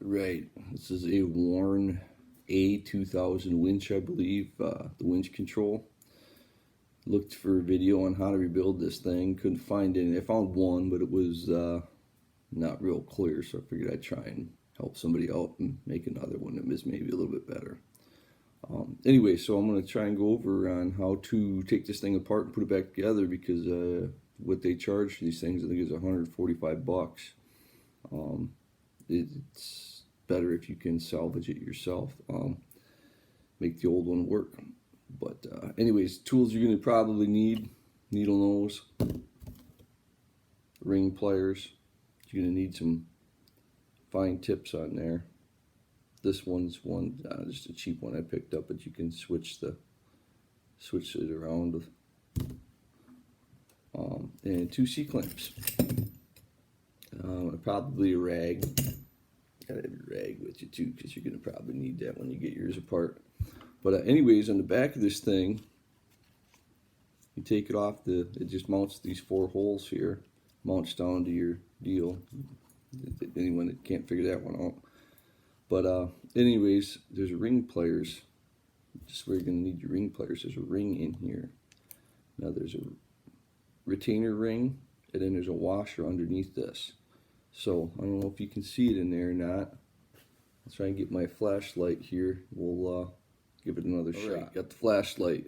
Right. This is a worn A2000 winch, I believe. The winch control. Looked for a video on how to rebuild this thing. Couldn't find any. I found one, but it was not real clear, so I figured I'd try and help somebody out and make another one that is maybe a little bit better. Anyway, so I'm going to try and go over on how to take this thing apart and put it back together, because what they charge for these things, I think, is 145 bucks. It's better if you can salvage it yourself, make the old one work. But anyways, tools you're going to probably need: needle nose, ring pliers. You're going to need some fine tips on there. This one's just a cheap one I picked up, but you can switch it around with, and 2 C-clamps. Probably a rag. Gotta have your rag with you too, because you're gonna probably need that when you get yours apart. But anyways, on the back of this thing, you take it off. It just mounts these 4 holes here, mounts down to your deal. Anyone that can't figure that one out. But anyways, there's ring pliers. Just where you're gonna need your ring pliers. There's a ring in here. Now there's a retainer ring, and then there's a washer underneath this. So I don't know if you can see it in there or not. I'll try and get my flashlight here. We'll give it another shot. Right, got the flashlight.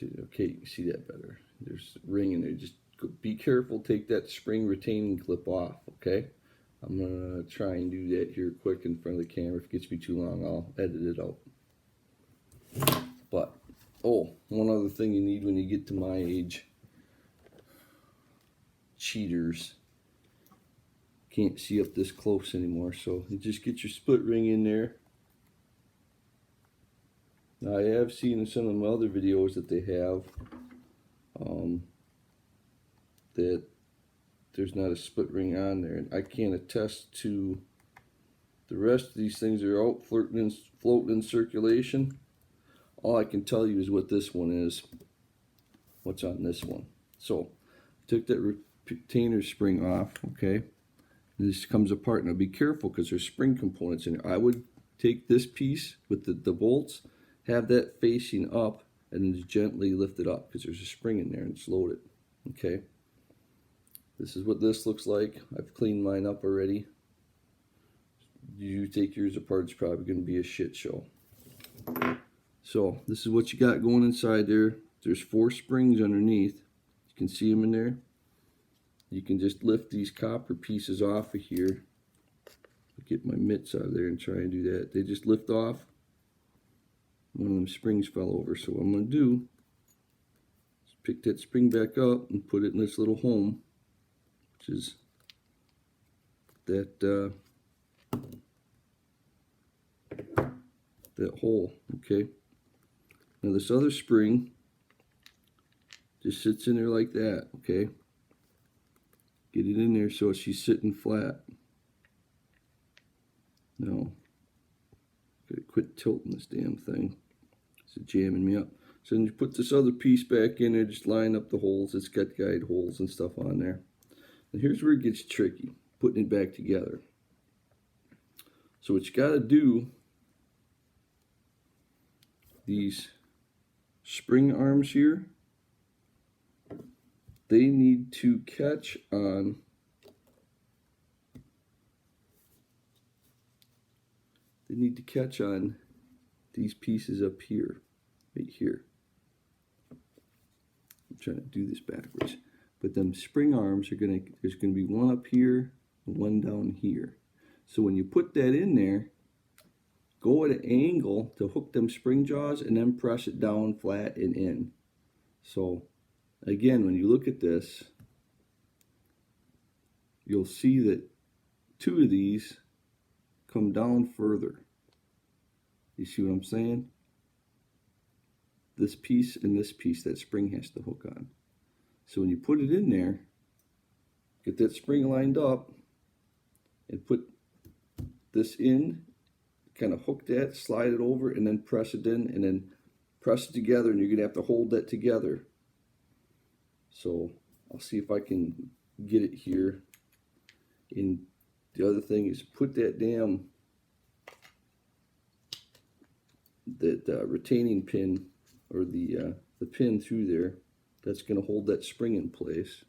Okay, you can see that better. There's a ring in there. Just be careful. Take that spring retaining clip off. Okay. I'm gonna try and do that here quick in front of the camera. If it gets me too long, I'll edit it out. But one other thing you need when you get to my age: cheaters. Can't see up this close anymore, so you just get your split ring in there. Now, I have seen in some of my other videos that they have that there's not a split ring on there, and I can't attest to the rest of these things are out floating in circulation. All I can tell you is what this one is, what's on this one. So I took that retainer spring off, okay? And this comes apart. Now be careful, because there's spring components in there. I would take this piece with the bolts, have that facing up, and then just gently lift it up, because there's a spring in there and it's loaded, okay? This is what this looks like. I've cleaned mine up already. You take yours apart, it's probably going to be a shit show. So this is what you got going inside there. There's 4 springs underneath. You can see them in there. You can just lift these copper pieces off of here. I'll get my mitts out of there and try and do that. They just lift off. One of them springs fell over. So what I'm going to do is pick that spring back up and put it in this little home, which is that hole, okay? Now this other spring just sits in there like that, okay? Get it in there so she's sitting flat. Now, gotta quit tilting this damn thing. It's jamming me up. So then you put this other piece back in there, just line up the holes. It's got guide holes and stuff on there. And here's where it gets tricky, putting it back together. So what you gotta do, these spring arms here, they need to catch on these pieces up here, right here. I'm trying to do this backwards. But them spring arms are there's gonna be one up here and one down here. So when you put that in there, go at an angle to hook them spring jaws and then press it down flat and in. So again, when you look at this, you'll see that 2 of these come down further. You see what I'm saying? This piece and this piece, that spring has to hook on. So when you put it in there, get that spring lined up and put this in, kind of hook that, slide it over, and then press it in, and then press it together, and you're going to have to hold that together. So I'll see if I can get it here in the other thing is put that damn retaining pin, or the pin through there. That's going to hold that spring in place.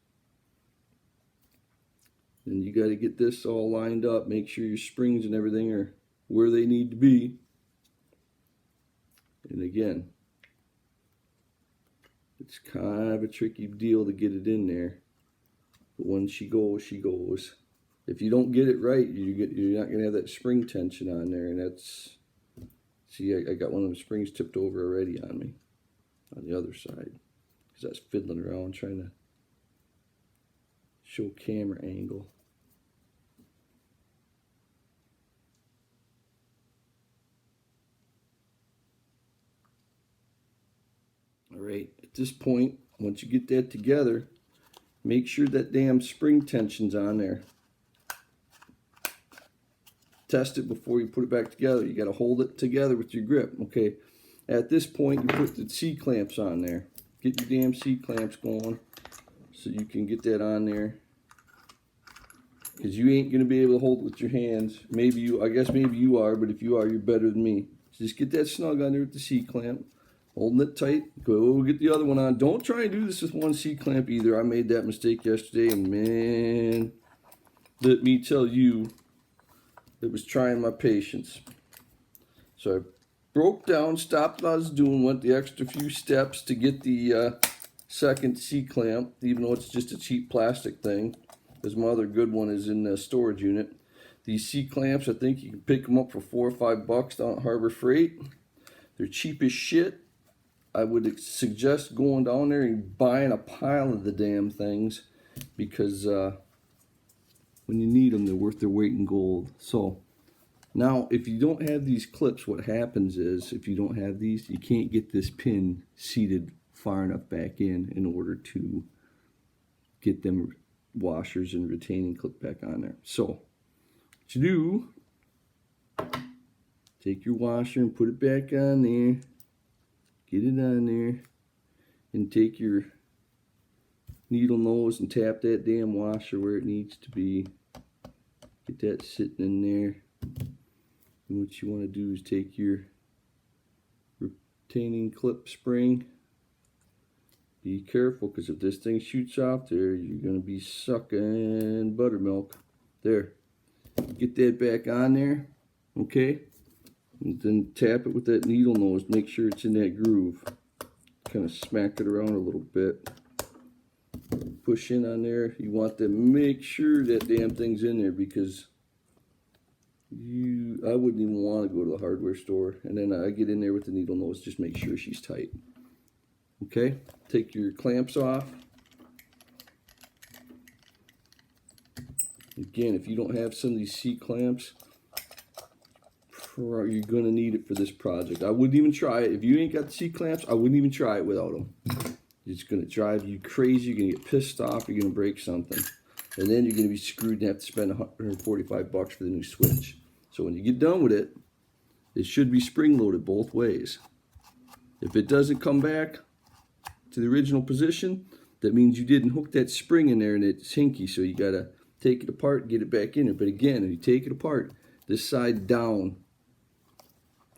And you got to get this all lined up. Make sure your springs and everything are where they need to be. And again, it's kind of a tricky deal to get it in there. But when she goes, she goes. If you don't get it right, you're not going to have that spring tension on there. And that's, see, I got one of the springs tipped over already on me on the other side, because I was fiddling around trying to show camera angle. Alright, at this point, once you get that together, make sure that damn spring tension's on there. Test it before you put it back together. You got to hold it together with your grip. Okay, at this point, you put the C-clamps on there. Get your damn C-clamps going so you can get that on there. Because you ain't going to be able to hold it with your hands. Maybe you, I guess maybe you are, but if you are, you're better than me. So just get that snug on there with the C-clamp. Holding it tight. Go get the other one on. Don't try and do this with one C-clamp either. I made that mistake yesterday, and man, let me tell you, it was trying my patience. So I broke down, stopped what I was doing, went the extra few steps to get the second C-clamp, even though it's just a cheap plastic thing. Because my other good one is in the storage unit. These C-clamps, I think you can pick them up for $4 or $5 down at Harbor Freight. They're cheap as shit. I would suggest going down there and buying a pile of the damn things, because when you need them, they're worth their weight in gold. So now, if you don't have these clips, what happens is, if you don't have these, you can't get this pin seated far enough back in order to get them washers and retaining clip back on there. So what you do, take your washer and put it back on there. Get it on there, and take your needle nose and tap that damn washer where it needs to be. Get that sitting in there. And what you want to do is take your retaining clip spring. Be careful, because if this thing shoots off there, you're going to be sucking buttermilk. There. Get that back on there. Okay? And then tap it with that needle nose. Make sure it's in that groove. Kind of smack it around a little bit. Push in on there. You want to make sure that damn thing's in there, because I wouldn't even want to go to the hardware store. And then I get in there with the needle nose. Just make sure she's tight. Okay? Take your clamps off. Again, if you don't have some of these C-clamps, you're going to need it for this project. I wouldn't even try it. If you ain't got the C-clamps, I wouldn't even try it without them. It's going to drive you crazy. You're going to get pissed off. You're going to break something. And then you're going to be screwed and have to spend $145 for the new switch. So when you get done with it, it should be spring-loaded both ways. If it doesn't come back to the original position, that means you didn't hook that spring in there and it's hinky. So you got to take it apart and get it back in there. But again, if you take it apart, this side down,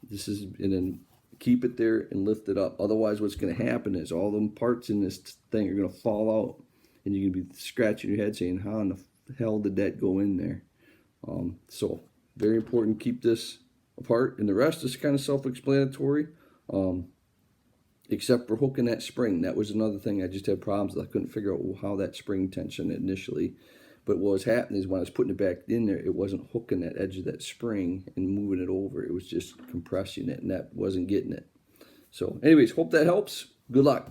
this is, and then keep it there and lift it up. Otherwise, what's going to happen is all them parts in this thing are going to fall out, and you're going to be scratching your head saying, how in the hell did that go in there? So very important, keep this apart, and the rest is kind of self-explanatory, except for hooking that spring. That was another thing I just had problems with. I couldn't figure out how that spring tension initially. But what was happening is when I was putting it back in there, it wasn't hooking that edge of that spring and moving it over. It was just compressing it, and that wasn't getting it. So anyways, hope that helps. Good luck.